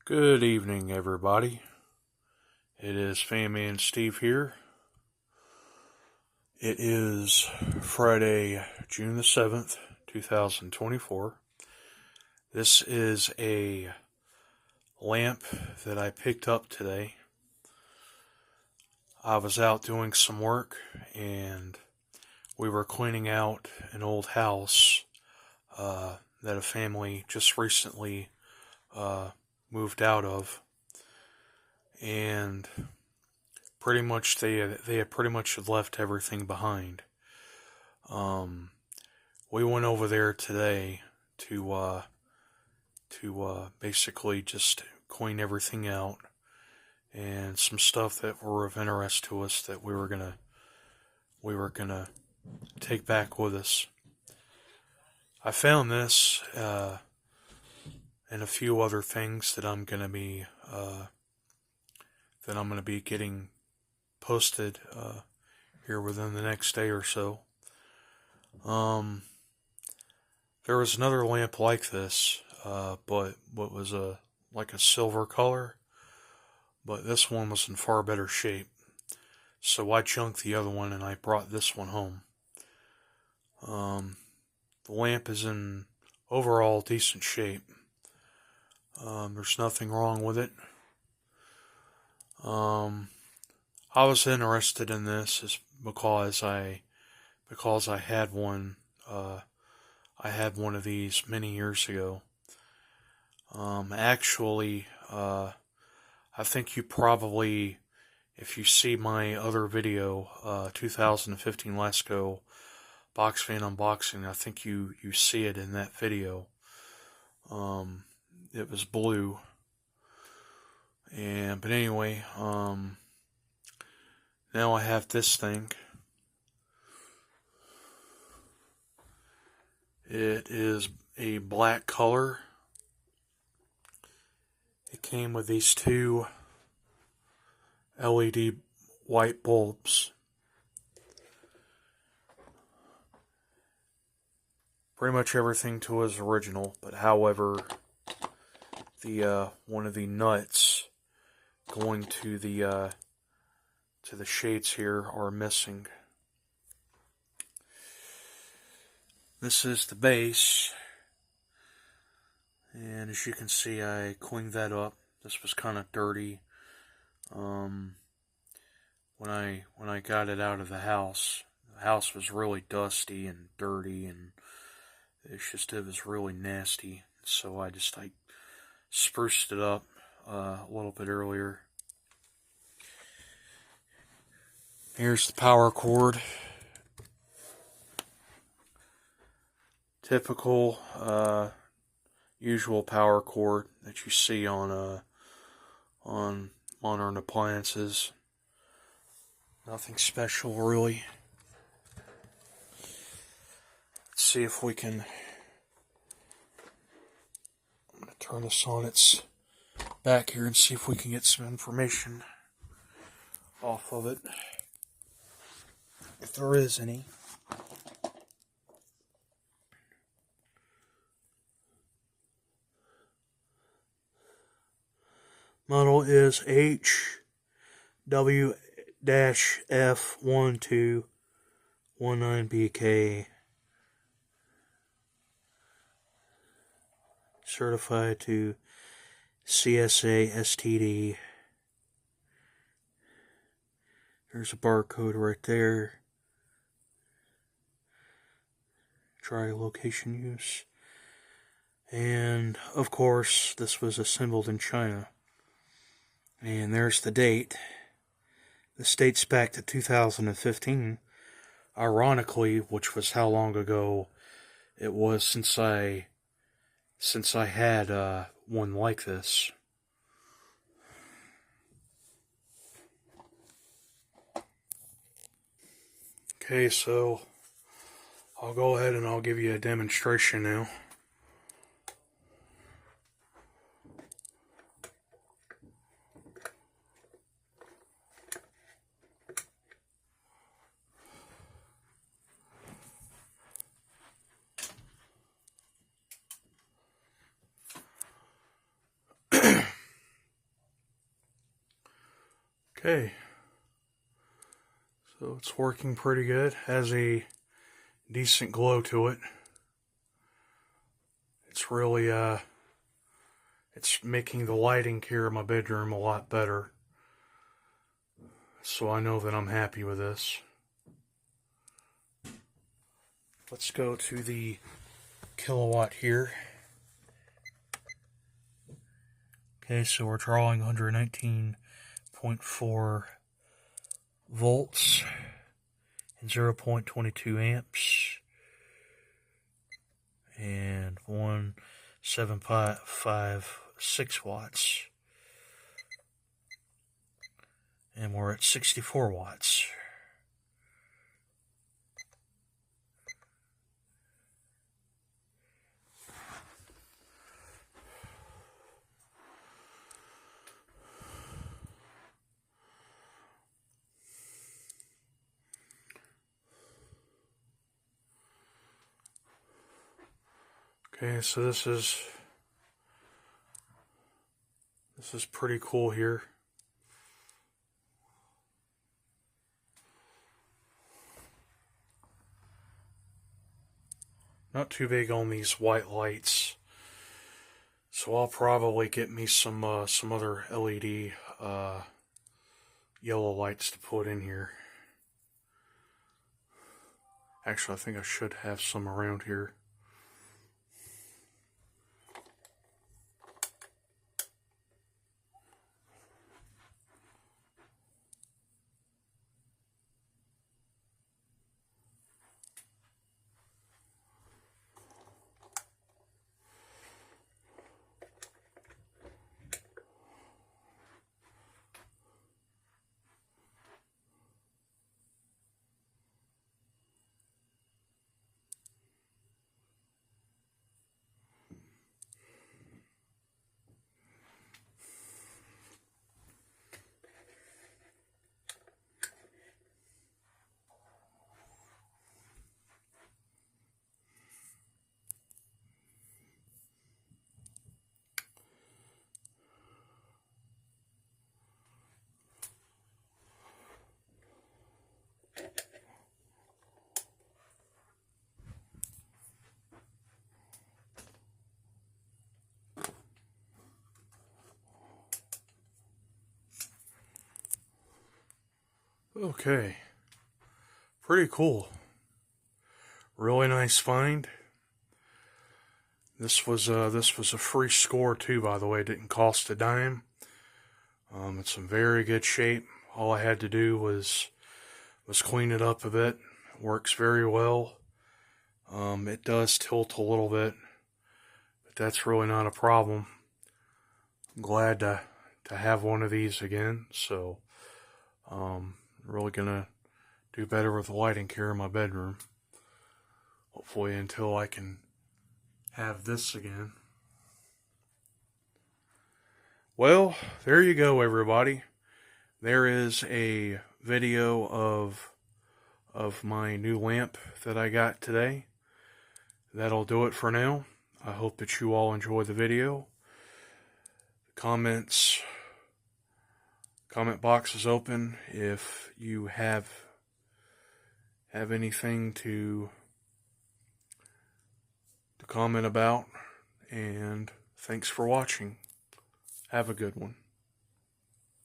Good evening, everybody. It is Fan Steve here. It is Friday, June the 7th, 2024. This is a lamp that I picked up today. I was out doing some work and we were cleaning out an old house that a family just recently moved out of, and pretty much they had pretty much left everything behind. We went over there today to basically just clean everything out, and some stuff that were of interest to us that we were gonna take back with us. I found this and a few other things that I'm gonna be getting posted here within the next day or so. There was another lamp like this, but what was like a silver color, but this one was in far better shape. So I junked the other one and I brought this one home. The lamp is in overall decent shape. There's nothing wrong with it. I was interested in this because I had one. I had one of these many years ago. Actually, I think you probably, if you see my other video, 2015 Lasco box fan unboxing, I think you see it in that video. It was blue. But anyway, now I have this thing. It is a black color. It came with these two LED white bulbs. Pretty much everything to it is original, but however, the one of the nuts going to the shades here are missing. This is the base, and as you can see, I cleaned that up. This was kind of dirty. When I got it out of the house was really dusty and dirty, and it was really nasty. So I spruced it up a little bit earlier. Here's the power cord. Typical, usual power cord that you see on modern appliances. Nothing special, really. Let's see if we can. I'm going to turn this on its back here and see if we can get some information off of it, if there is any. Model is HW-F1219BK. Certified to CSA STD. There's a barcode right there. Try location use. And of course, this was assembled in China. And there's the date. This dates back to 2015. Ironically, which was how long ago it was since I had one like this. Okay, so I'll go ahead and I'll give you a demonstration now. Okay, so it's working pretty good. Has a decent glow to it. It's really it's making the lighting here in my bedroom a lot better. So I know that I'm happy with this. Let's go to the kilowatt here. Okay, so we're drawing 119.4 volts and 0.22 amps and 1.756 watts, and we're at 64 watts. Okay, so this is pretty cool here. Not too big on these white lights, so I'll probably get me some other LED yellow lights to put in here. Actually, I think I should have some around here. Okay, pretty cool. Really nice find. This was a free score too, by the way. It didn't cost a dime. It's in very good shape. All I had to do was clean it up a bit. It works very well. It does tilt a little bit, but that's really not a problem. I'm glad to have one of these again. So, really gonna do better with the lighting here in my bedroom. Hopefully until I can have this again. Well, there you go, everybody. There is a video of my new lamp that I got today. That'll do it for now. I hope that you all enjoy the video. Comment box is open if you have anything to comment about, and thanks for watching. Have a good one.